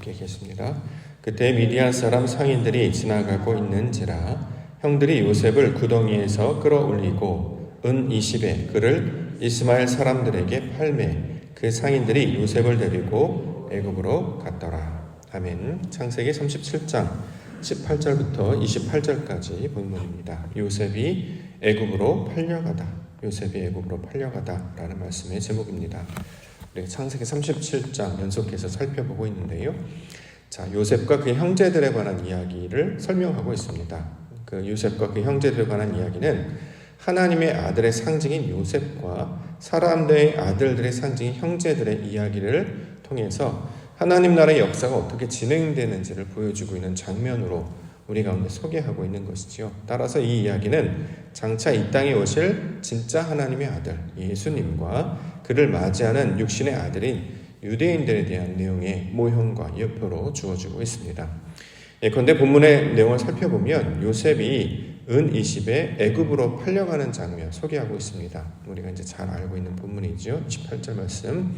함께 계십니다. 그때 미디안 사람 상인들이 지나가고 있는지라 형들이 요셉을 구덩이에서 끌어올리고 은 20에 그를 이스마엘 사람들에게 팔매 그 상인들이 요셉을 데리고 애굽으로 갔더라. 아멘. 창세기 37장 18절부터 28절까지 본문입니다. 요셉이 애굽으로 팔려가다. 요셉이 애굽으로 팔려가다 라는 말씀의 제목입니다. 우리 창세기 37장 연속해서 살펴보고 있는데요. 자, 요셉과 그 형제들에 관한 이야기를 설명하고 있습니다. 그 요셉과 그 형제들에 관한 이야기는 하나님의 아들의 상징인 요셉과 사람들의 아들들의 상징인 형제들의 이야기를 통해서 하나님 나라의 역사가 어떻게 진행되는지를 보여주고 있는 장면으로 우리 가운데 소개하고 있는 것이지요. 따라서 이 이야기는 장차 이 땅에 오실 진짜 하나님의 아들 예수님과 그를 맞이하는 육신의 아들인 유대인들에 대한 내용의 모형과 여표로 주어지고 있습니다. 예컨대 본문의 내용을 살펴보면 요셉이 은 20에 애굽으로 팔려가는 장면 소개하고 있습니다. 우리가 이제 잘 알고 있는 본문이죠. 28절 말씀.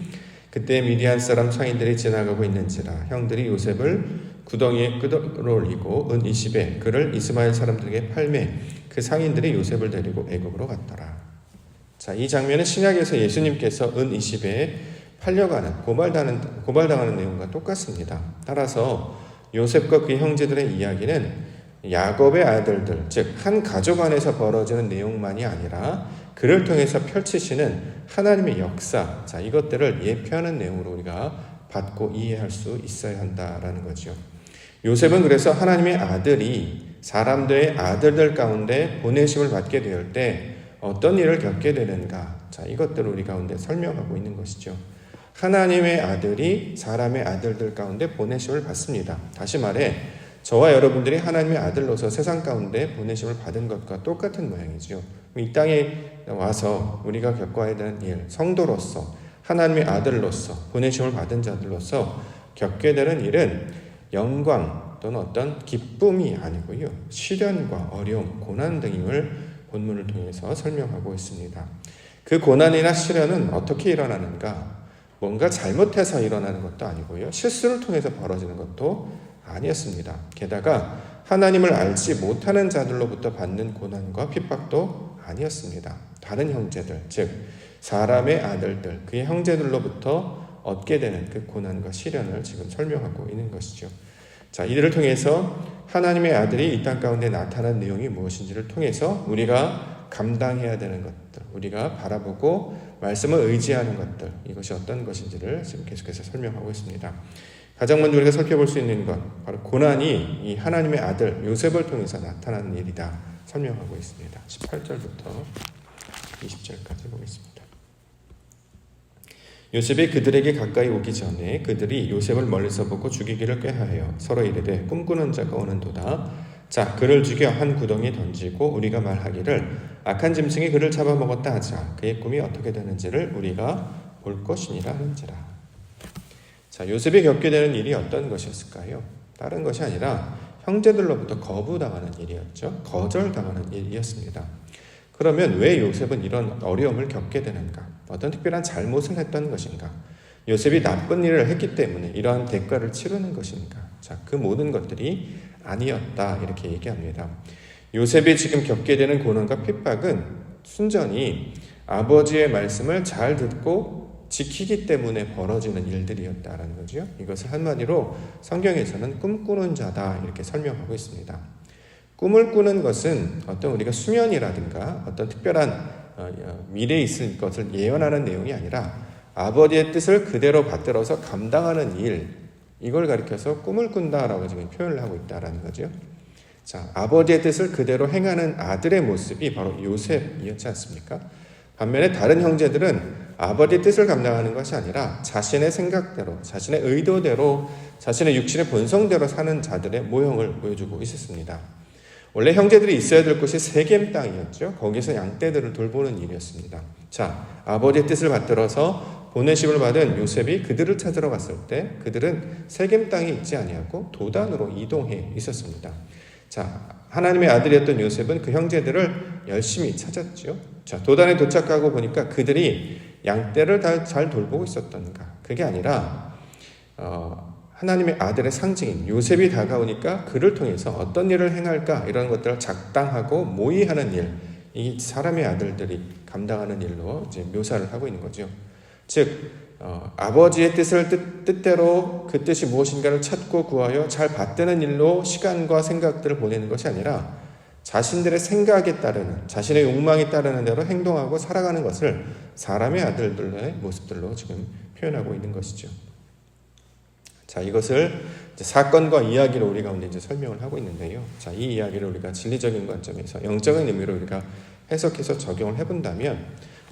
그때 미디안 사람 상인들이 지나가고 있는지라 형들이 요셉을 구덩이에 끌어올리고 은 20에 그를 이스마엘 사람들에게 팔매 그 상인들이 요셉을 데리고 애굽으로 갔더라. 자, 이 장면은 신약에서 예수님께서 은 20에 팔려가는 고발당하는 내용과 똑같습니다. 따라서 요셉과 그 형제들의 이야기는 야곱의 아들들, 즉 한 가족 안에서 벌어지는 내용만이 아니라 그를 통해서 펼치시는 하나님의 역사, 자, 이것들을 예표하는 내용으로 우리가 받고 이해할 수 있어야 한다라는 거죠. 요셉은 그래서 하나님의 아들이 사람들의 아들들 가운데 보내심을 받게 될 때 어떤 일을 겪게 되는가, 자, 이것들을 우리 가운데 설명하고 있는 것이죠. 하나님의 아들이 사람의 아들들 가운데 보내심을 받습니다. 다시 말해 저와 여러분들이 하나님의 아들로서 세상 가운데 보내심을 받은 것과 똑같은 모양이죠. 이 땅에 와서 우리가 겪어야 되는 일, 성도로서 하나님의 아들로서 보내심을 받은 자들로서 겪게 되는 일은 영광 또는 어떤 기쁨이 아니고요. 시련과 어려움, 고난 등임을 본문을 통해서 설명하고 있습니다. 그 고난이나 시련은 어떻게 일어나는가? 뭔가 잘못해서 일어나는 것도 아니고요. 실수를 통해서 벌어지는 것도 아니었습니다. 게다가 하나님을 알지 못하는 자들로부터 받는 고난과 핍박도 아니었습니다. 다른 형제들, 즉 사람의 아들들, 그의 형제들로부터 얻게 되는 그 고난과 시련을 지금 설명하고 있는 것이죠. 자, 이들을 통해서 하나님의 아들이 이 땅 가운데 나타난 내용이 무엇인지를 통해서 우리가 감당해야 되는 것들, 우리가 바라보고 말씀을 의지하는 것들, 이것이 어떤 것인지를 지금 계속해서 설명하고 있습니다. 가장 먼저 우리가 살펴볼 수 있는 것, 바로 고난이 이 하나님의 아들 요셉을 통해서 나타나는 일이다 설명하고 있습니다. 18절부터 20절까지 보겠습니다. 요셉이 그들에게 가까이 오기 전에 그들이 요셉을 멀리서 보고 죽이기를 꾀하여 서로 이르되 꿈꾸는 자가 오는도다. 자, 그를 죽여 한 구덩이에 던지고 우리가 말하기를 악한 짐승이 그를 잡아먹었다 하자. 그의 꿈이 어떻게 되는지를 우리가 볼 것이니라 하는지라. 자, 요셉이 겪게 되는 일이 어떤 것이었을까요? 다른 것이 아니라 형제들로부터 거부당하는 일이었죠. 거절당하는 일이었습니다. 그러면 왜 요셉은 이런 어려움을 겪게 되는가? 어떤 특별한 잘못을 했던 것인가? 요셉이 나쁜 일을 했기 때문에 이러한 대가를 치르는 것인가? 자, 그 모든 것들이 아니었다 이렇게 얘기합니다. 요셉이 지금 겪게 되는 고난과 핍박은 순전히 아버지의 말씀을 잘 듣고 지키기 때문에 벌어지는 일들이었다라는 거죠. 이것을 한마디로 성경에서는 꿈꾸는 자다 이렇게 설명하고 있습니다. 꿈을 꾸는 것은 어떤 우리가 수면이라든가 어떤 특별한 미래에 있을 것을 예언하는 내용이 아니라 아버지의 뜻을 그대로 받들어서 감당하는 일, 이걸 가리켜서 꿈을 꾼다라고 지금 표현을 하고 있다라는 거죠. 자, 아버지의 뜻을 그대로 행하는 아들의 모습이 바로 요셉이었지 않습니까? 반면에 다른 형제들은 아버지의 뜻을 감당하는 것이 아니라 자신의 생각대로, 자신의 의도대로, 자신의 육신의 본성대로 사는 자들의 모형을 보여주고 있었습니다. 원래 형제들이 있어야 될 곳이 세겜 땅이었죠. 거기서 양떼들을 돌보는 일이었습니다. 자, 아버지의 뜻을 받들어서 보내심을 받은 요셉이 그들을 찾으러 갔을 때 그들은 세겜 땅에 있지 아니하고 도단으로 이동해 있었습니다. 자, 하나님의 아들이었던 요셉은 그 형제들을 열심히 찾았죠. 자, 도단에 도착하고 보니까 그들이 양떼를 잘 돌보고 있었던가? 그게 아니라 하나님의 아들의 상징인 요셉이 다가오니까 그를 통해서 어떤 일을 행할까 이런 것들을 작당하고 모의하는 일, 이 사람의 아들들이 감당하는 일로 이제 묘사를 하고 있는 거죠. 즉 아버지의 뜻대로 그 뜻이 무엇인가를 찾고 구하여 잘 받드는 일로 시간과 생각들을 보내는 것이 아니라 자신들의 생각에 따르는, 자신의 욕망에 따르는 대로 행동하고 살아가는 것을 사람의 아들들의 모습들로 지금 표현하고 있는 것이죠. 자, 이것을 이제 사건과 이야기로 우리 가운데 이제 설명을 하고 있는데요. 자, 이 이야기를 우리가 진리적인 관점에서 영적인 의미로 우리가 해석해서 적용을 해본다면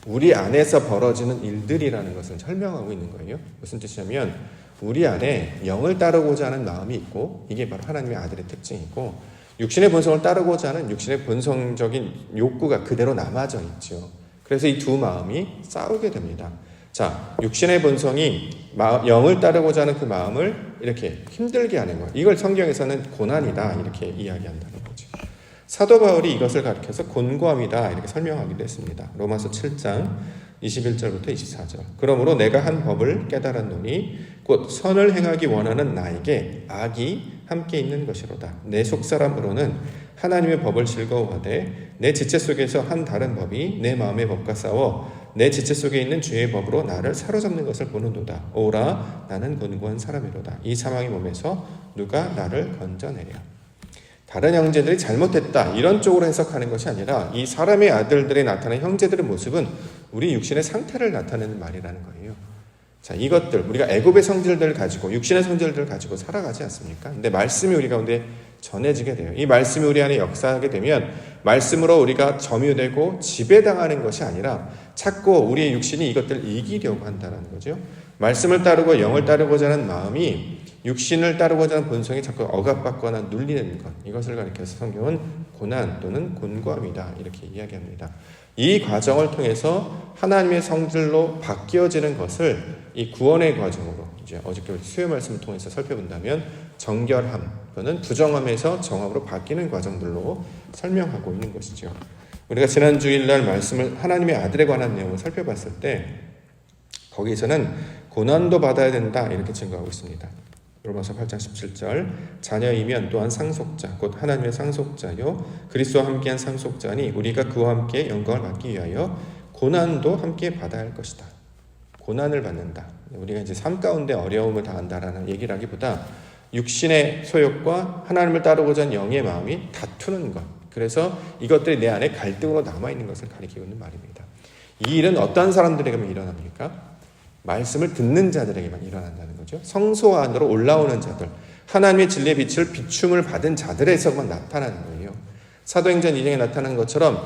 우리 안에서 벌어지는 일들이라는 것을 설명하고 있는 거예요. 무슨 뜻이냐면 우리 안에 영을 따르고자 하는 마음이 있고 이게 바로 하나님의 아들의 특징이고 육신의 본성을 따르고자 하는 육신의 본성적인 욕구가 그대로 남아져 있죠. 그래서 이 두 마음이 싸우게 됩니다. 자, 육신의 본성이 영을 따르고자 하는 그 마음을 이렇게 힘들게 하는 거예요. 이걸 성경에서는 고난이다 이렇게 이야기한다는 거죠. 사도 바울이 이것을 가리켜서 곤고함이다 이렇게 설명하기도 했습니다. 로마서 7장 21절부터 24절. 그러므로 내가 한 법을 깨달았노니 곧 선을 행하기 원하는 나에게 악이 함께 있는 것이로다. 내 속사람으로는 하나님의 법을 즐거워하되 내 지체 속에서 한 다른 법이 내 마음의 법과 싸워 내 지체 속에 있는 죄의 법으로 나를 사로잡는 것을 보는도다. 오라 나는 곤고한 사람이로다. 이 사망의 몸에서 누가 나를 건져내랴. 다른 형제들이 잘못했다 이런 쪽으로 해석하는 것이 아니라 이 사람의 아들들이 나타나는 형제들의 모습은 우리 육신의 상태를 나타내는 말이라는 거예요. 자, 이것들 우리가 애굽의 성질들을 가지고 육신의 성질들을 가지고 살아가지 않습니까? 근데 말씀이 우리 가운데 전해지게 돼요. 이 말씀이 우리 안에 역사하게 되면 말씀으로 우리가 점유되고 지배당하는 것이 아니라 자꾸 우리의 육신이 이것들을 이기려고 한다는 거죠. 말씀을 따르고 영을 따르고자 하는 마음이 육신을 따르고자 하는 본성이 자꾸 억압받거나 눌리는 것, 이것을 가리켜서 성경은 고난 또는 곤고함이다 이렇게 이야기합니다. 이 과정을 통해서 하나님의 성질로 바뀌어지는 것을 이 구원의 과정으로 이제 어저께 수요 말씀을 통해서 살펴본다면 정결함 또는 부정함에서 정함으로 바뀌는 과정들로 설명하고 있는 것이죠. 우리가 지난 주일날 말씀을 하나님의 아들에 관한 내용을 살펴봤을 때 거기서는 고난도 받아야 된다 이렇게 증거하고 있습니다. 로마서 8장 17절 자녀이면 또한 상속자 곧 하나님의 상속자요 그리스도와 함께한 상속자니 우리가 그와 함께 영광을 받기 위하여 고난도 함께 받아야 할 것이다. 고난을 받는다. 우리가 이제 삶 가운데 어려움을 당한다라는 얘기라기보다 육신의 소욕과 하나님을 따르고자 하는 영의 마음이 다투는 것. 그래서 이것들이 내 안에 갈등으로 남아있는 것을 가리키고 있는 말입니다. 이 일은 어떤 사람들에게만 일어납니까? 말씀을 듣는 자들에게만 일어난다는 거죠. 성소 안으로 올라오는 자들, 하나님의 진리의 빛을 비춤을 받은 자들에서만 나타나는 거예요. 사도행전 2장에 나타난 것처럼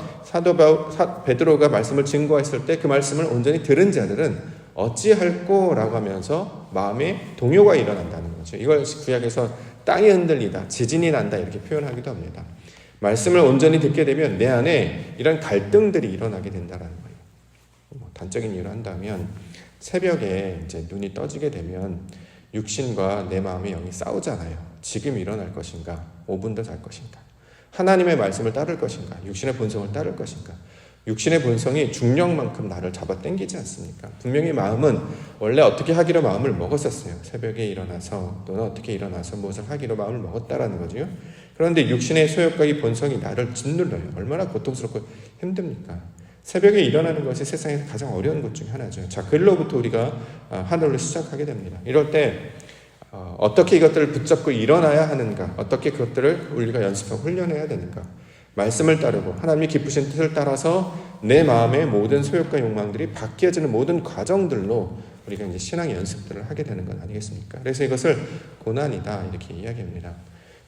베드로가 말씀을 증거했을 때 그 말씀을 온전히 들은 자들은 어찌할꼬라고 하면서 마음에 동요가 일어난다는 거죠. 이걸 구약에서 땅이 흔들리다, 지진이 난다 이렇게 표현하기도 합니다. 말씀을 온전히 듣게 되면 내 안에 이런 갈등들이 일어나게 된다는 거예요. 단적인 예로 한다면 새벽에 이제 눈이 떠지게 되면 육신과 내 마음의 영이 싸우잖아요. 지금 일어날 것인가? 5분 더 잘 것인가? 하나님의 말씀을 따를 것인가? 육신의 본성을 따를 것인가? 육신의 본성이 중력만큼 나를 잡아당기지 않습니까? 분명히 마음은 원래 어떻게 하기로 마음을 먹었었어요. 새벽에 일어나서 또는 어떻게 일어나서 무엇을 하기로 마음을 먹었다라는 거죠. 그런데 육신의 소욕과 이 본성이 나를 짓눌러요. 얼마나 고통스럽고 힘듭니까? 새벽에 일어나는 것이 세상에서 가장 어려운 것 중에 하나죠. 자, 그로부터 우리가 하늘을 시작하게 됩니다. 이럴 때 어떻게 이것들을 붙잡고 일어나야 하는가? 어떻게 그것들을 우리가 연습하고 훈련해야 되는가? 말씀을 따르고 하나님이 기쁘신 뜻을 따라서 내 마음의 모든 소욕과 욕망들이 바뀌어지는 모든 과정들로 우리가 이제 신앙의 연습들을 하게 되는 건 아니겠습니까? 그래서 이것을 고난이다 이렇게 이야기합니다.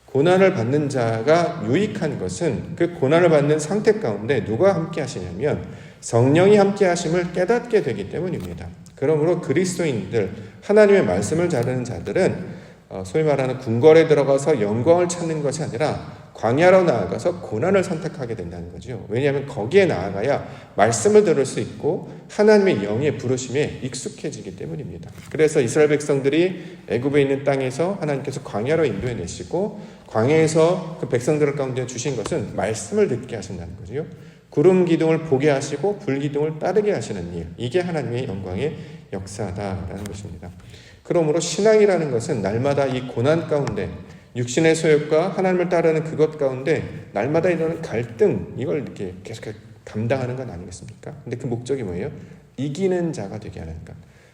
고난을 받는 자가 유익한 것은 그 고난을 받는 상태 가운데 누가 함께 하시냐면 성령이 함께 하심을 깨닫게 되기 때문입니다. 그러므로 그리스도인들, 하나님의 말씀을 자르는 자들은 소위 말하는 궁궐에 들어가서 영광을 찾는 것이 아니라 광야로 나아가서 고난을 선택하게 된다는 거죠. 왜냐하면 거기에 나아가야 말씀을 들을 수 있고 하나님의 영의 부르심에 익숙해지기 때문입니다. 그래서 이스라엘 백성들이 애굽에 있는 땅에서 하나님께서 광야로 인도해 내시고 광야에서 그 백성들 가운데 주신 것은 말씀을 듣게 하신다는 거죠. 구름 기둥을 보게 하시고 불 기둥을 따르게 하시는 일, 이게 하나님의 영광의 역사다라는 것입니다. 그러므로 신앙이라는 것은 날마다 이 고난 가운데 육신의 소욕과 하나님을 따르는 그것 가운데 날마다 일어나는 갈등, 이걸 이렇게 계속 감당하는 건 아니겠습니까? 근데 그 목적이 뭐예요? 이기는 자가 되게 하는 것.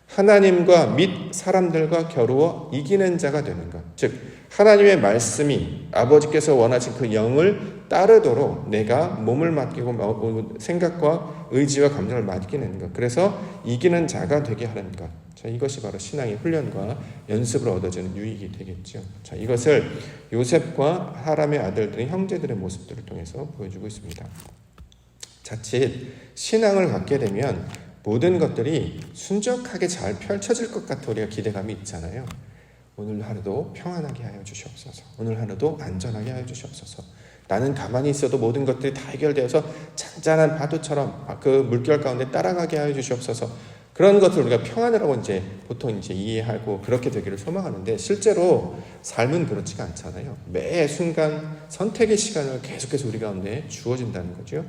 하나님과 및 사람들과 겨루어 이기는 자가 되는 것. 즉 하나님의 말씀이 아버지께서 원하신 그 영을 따르도록 내가 몸을 맡기고 생각과 의지와 감정을 맡기는 것. 그래서 이기는 자가 되게 하는 것. 자, 이것이 바로 신앙의 훈련과 연습으로 얻어지는 유익이 되겠죠. 자, 이것을 요셉과 하람의 아들들의 형제들의 모습들을 통해서 보여주고 있습니다. 자칫 신앙을 갖게 되면 모든 것들이 순적하게 잘 펼쳐질 것 같아 우리가 기대감이 있잖아요. 오늘 하루도 평안하게 하여 주시옵소서. 오늘 하루도 안전하게 하여 주시옵소서. 나는 가만히 있어도 모든 것들이 다 해결되어서 잔잔한 파도처럼 그 물결 가운데 따라가게 하여 주시옵소서. 그런 것을 우리가 평안이라고 이제 보통 이제 이해하고 그렇게 되기를 소망하는데 실제로 삶은 그렇지가 않잖아요. 매 순간 선택의 시간을 계속해서 우리 가운데 주어진다는 거죠.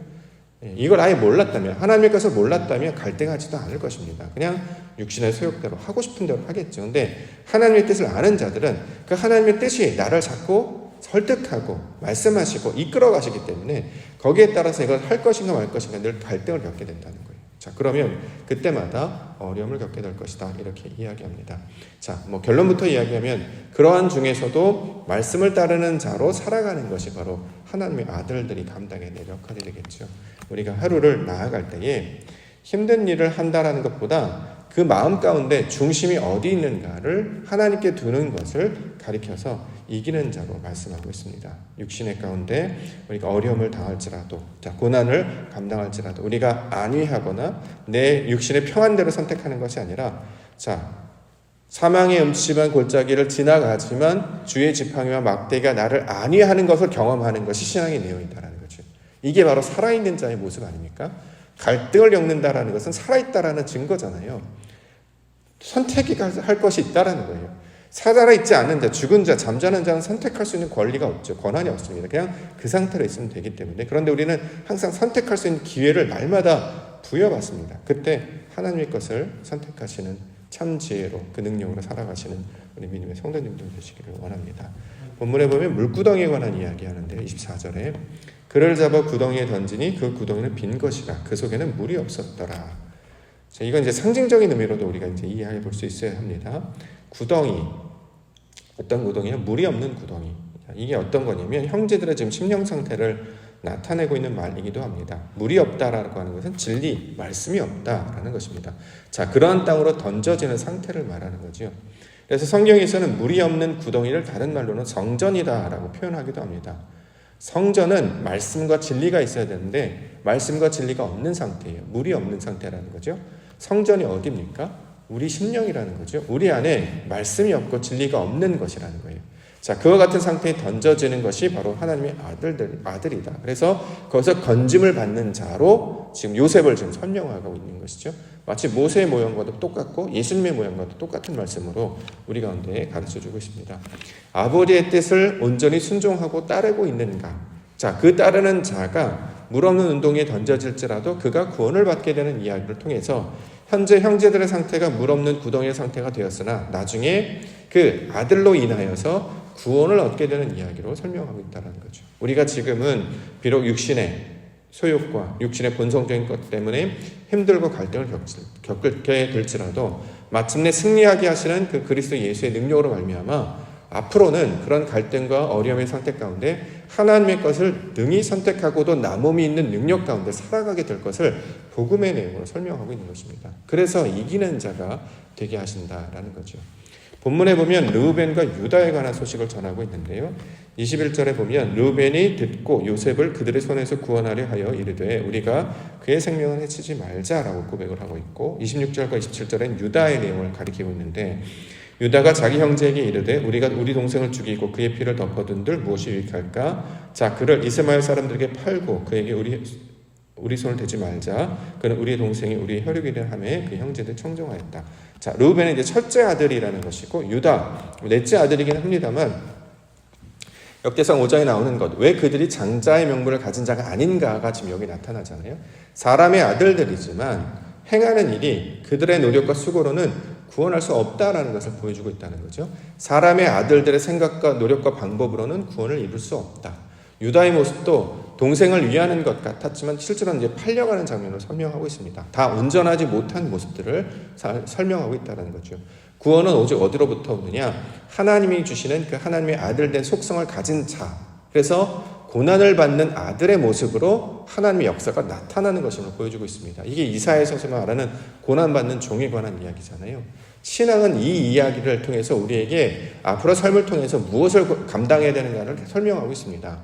이걸 아예 몰랐다면, 하나님의 것을 몰랐다면 갈등하지도 않을 것입니다. 그냥 육신의 소욕대로 하고 싶은 대로 하겠죠. 근데 하나님의 뜻을 아는 자들은 그 하나님의 뜻이 나를 자꾸 설득하고 말씀하시고 이끌어 가시기 때문에 거기에 따라서 이걸 할 것인가 말 것인가 늘 갈등을 겪게 된다는 거예요. 자, 그러면 그때마다 어려움을 겪게 될 것이다. 이렇게 이야기합니다. 자, 결론부터 이야기하면 그러한 중에서도 말씀을 따르는 자로 살아가는 것이 바로 하나님의 아들들이 감당해야 될 역할이 되겠죠. 우리가 하루를 나아갈 때에 힘든 일을 한다라는 것보다 그 마음 가운데 중심이 어디 있는가를 하나님께 두는 것을 가리켜서 이기는 자로 말씀하고 있습니다. 육신의 가운데 우리가 어려움을 당할지라도, 고난을 감당할지라도 우리가 안위하거나 내 육신의 평안대로 선택하는 것이 아니라 사망의 음침한 골짜기를 지나가지만 주의 지팡이와 막대기가 나를 안위하는 것을 경험하는 것이 신앙의 내용이다라는 거죠. 이게 바로 살아있는 자의 모습 아닙니까? 갈등을 겪는다라는 것은 살아있다라는 증거잖아요. 선택할 것이 있다라는 거예요. 살아있지 않는 자, 죽은 자, 잠자는 자는 선택할 수 있는 권리가 없죠. 권한이 없습니다. 그냥 그 상태로 있으면 되기 때문에. 그런데 우리는 항상 선택할 수 있는 기회를 날마다 부여받습니다. 그때 하나님의 것을 선택하시는 참 지혜로 그 능력으로 살아가시는 우리 믿음의 성도님들 되시기를 원합니다. 본문에 보면 물구덩이에 관한 이야기하는데 24절에 그를 잡아 구덩이에 던지니 그 구덩이는 빈 것이라 그 속에는 물이 없었더라. 자, 이건 이제 상징적인 의미로도 우리가 이제 이해해 볼 수 있어야 합니다. 구덩이, 어떤 구덩이냐? 물이 없는 구덩이. 이게 어떤 거냐면 형제들의 지금 심령 상태를 나타내고 있는 말이기도 합니다. 물이 없다라고 하는 것은 진리, 말씀이 없다라는 것입니다. 자, 그러한 땅으로 던져지는 상태를 말하는 거죠. 그래서 성경에서는 물이 없는 구덩이를 다른 말로는 성전이다라고 표현하기도 합니다. 성전은 말씀과 진리가 있어야 되는데 말씀과 진리가 없는 상태예요. 물이 없는 상태라는 거죠. 성전이 어디입니까? 우리 심령이라는 거죠. 우리 안에 말씀이 없고 진리가 없는 것이라는 거예요. 자, 그와 같은 상태에 던져지는 것이 바로 하나님의 아들이다. 그래서 거기서 건짐을 받는 자로 지금 요셉을 지금 설명하고 있는 것이죠. 마치 모세의 모형과도 똑같고 예수님의 모형과도 똑같은 말씀으로 우리 가운데 가르쳐주고 있습니다. 아버지의 뜻을 온전히 순종하고 따르고 있는가? 자, 그 따르는 자가 물 없는 운동에 던져질지라도 그가 구원을 받게 되는 이야기를 통해서 현재 형제들의 상태가 물 없는 구덩이의 상태가 되었으나 나중에 그 아들로 인하여서 구원을 얻게 되는 이야기로 설명하고 있다는 거죠. 우리가 지금은 비록 육신의 소욕과 육신의 본성적인 것 때문에 힘들고 갈등을 겪게 될지라도 마침내 승리하게 하시는 그 그리스도 예수의 능력으로 말미암아 앞으로는 그런 갈등과 어려움의 상태 가운데 하나님의 것을 능히 선택하고도 남음이 있는 능력 가운데 살아가게 될 것을 복음의 내용으로 설명하고 있는 것입니다. 그래서 이기는 자가 되게 하신다라는 거죠. 본문에 보면 르우벤과 유다에 관한 소식을 전하고 있는데요. 21절에 보면 르우벤이 듣고 요셉을 그들의 손에서 구원하려 하여 이르되 우리가 그의 생명을 해치지 말자라고 고백을 하고 있고 26절과 27절엔 유다의 내용을 가리키고 있는데 유다가 자기 형제에게 이르되 우리가 우리 동생을 죽이고 그의 피를 덮어둔들 무엇이 유익할까? 자, 그를 이스마엘 사람들에게 팔고 그에게 우리 손을 대지 말자. 그는 우리의 동생이 우리의 혈육이라 하매 그 형제들 청정하였다. 자, 르우벤은 이제 첫째 아들이라는 것이고 유다 넷째 아들이긴 합니다만 역대상 5장에 나오는 것, 왜 그들이 장자의 명분을 가진 자가 아닌가가 지금 여기 나타나잖아요. 사람의 아들들이지만 행하는 일이 그들의 노력과 수고로는 구원할 수 없다라는 것을 보여주고 있다는 거죠. 사람의 아들들의 생각과 노력과 방법으로는 구원을 이룰 수 없다. 유다의 모습도 동생을 위하는 것 같았지만 실제로는 이제 팔려가는 장면을 설명하고 있습니다. 다 온전하지 못한 모습들을 설명하고 있다는 거죠. 구원은 오직 어디로부터 오느냐? 하나님이 주시는 그 하나님의 아들된 속성을 가진 자. 그래서 고난을 받는 아들의 모습으로 하나님의 역사가 나타나는 것임을 보여주고 있습니다. 이게 이사야서에서 말하는 고난받는 종에 관한 이야기잖아요. 신앙은 이 이야기를 통해서 우리에게 앞으로 삶을 통해서 무엇을 감당해야 되는가를 설명하고 있습니다.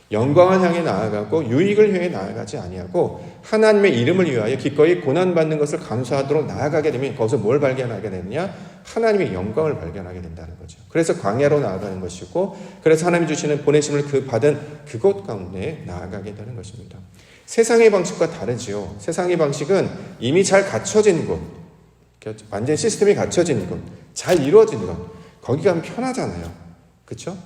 영광을 향해 나아가고 유익을 향해 나아가지 아니하고 하나님의 이름을 위하여 기꺼이 고난받는 것을 감수하도록 나아가게 되면 거기서 뭘 발견하게 되느냐? 하나님의 영광을 발견하게 된다는 거죠. 그래서 광야로 나아가는 것이고 그래서 하나님이 주시는 보내심을 받은 그곳 가운데 나아가게 되는 것입니다. 세상의 방식과 다르지요. 세상의 방식은 이미 잘 갖춰진 곳, 완전 시스템이 갖춰진 곳, 잘 이루어진 곳, 거기 가면 편하잖아요. 그렇죠?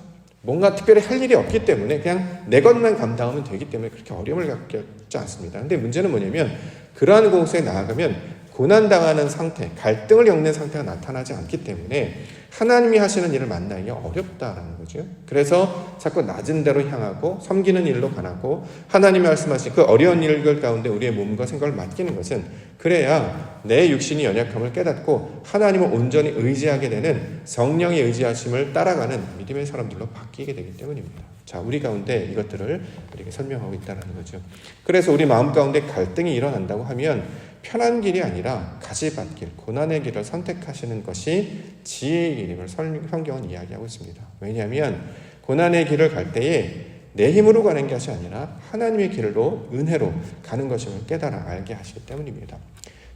뭔가 특별히 할 일이 없기 때문에 그냥 내 것만 감당하면 되기 때문에 그렇게 어려움을 겪지 않습니다. 근데 문제는 뭐냐면 그러한 곳에 나아가면 고난당하는 상태, 갈등을 겪는 상태가 나타나지 않기 때문에 하나님이 하시는 일을 만나기 어렵다라는 거죠. 그래서 자꾸 낮은 데로 향하고 섬기는 일로 가고 하나님이 말씀하신 그 어려운 일들 가운데 우리의 몸과 생각을 맡기는 것은 그래야 내 육신이 연약함을 깨닫고 하나님을 온전히 의지하게 되는 성령의 의지하심을 따라가는 믿음의 사람들로 바뀌게 되기 때문입니다. 자, 우리 가운데 이것들을 우리에게 설명하고 있다는 거죠. 그래서 우리 마음 가운데 갈등이 일어난다고 하면 편한 길이 아니라 가시밭길, 고난의 길을 선택하시는 것이 지혜의 길임을 성경은 이야기하고 있습니다. 왜냐하면 고난의 길을 갈 때에 내 힘으로 가는 것이 아니라 하나님의 길로 은혜로 가는 것임을 깨달아 알게 하시기 때문입니다.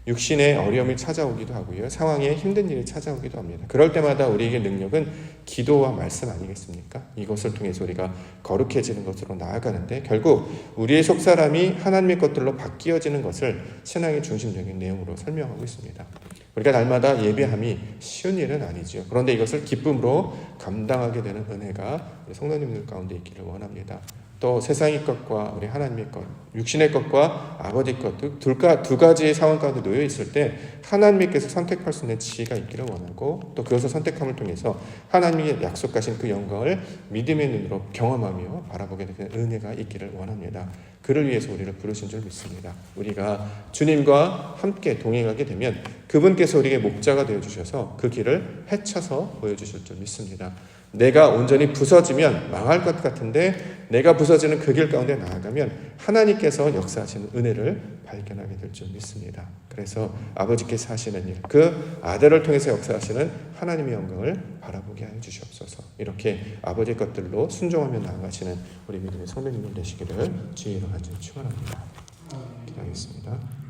육신의 어려움이 찾아오기도 하고요. 상황에 힘든 일이 찾아오기도 합니다. 그럴 때마다 우리에게 능력은 기도와 말씀 아니겠습니까? 이것을 통해서 우리가 거룩해지는 것으로 나아가는데 결국 우리의 속사람이 하나님의 것들로 바뀌어지는 것을 신앙의 중심적인 내용으로 설명하고 있습니다. 우리가 날마다 예배함이 쉬운 일은 아니죠. 그런데 이것을 기쁨으로 감당하게 되는 은혜가 우리 성도님들 가운데 있기를 원합니다. 또 세상의 것과 우리 하나님의 것, 육신의 것과 아버지 것 두 가지의 상황 가운데 놓여 있을 때 하나님께서 선택할 수 있는 지혜가 있기를 원하고 또 그것을 선택함을 통해서 하나님이 약속하신 그 영광을 믿음의 눈으로 경험하며 바라보게 되는 은혜가 있기를 원합니다. 그를 위해서 우리를 부르신 줄 믿습니다. 우리가 주님과 함께 동행하게 되면 그분께서 우리에게 목자가 되어주셔서 그 길을 헤쳐서 보여주실 줄 믿습니다. 내가 온전히 부서지면 망할 것 같은데 내가 부서지는 그 길 가운데 나아가면 하나님께서 역사하시는 은혜를 발견하게 될 줄 믿습니다. 그래서 아버지께서 하시는 일, 그 아들을 통해서 역사하시는 하나님의 영광을 바라보게 하여 주시옵소서. 이렇게 아버지의 것들로 순종하며 나아가시는 우리 믿음의 성도님들 되시기를 주의로 간절히 축원합니다. 기도하겠습니다.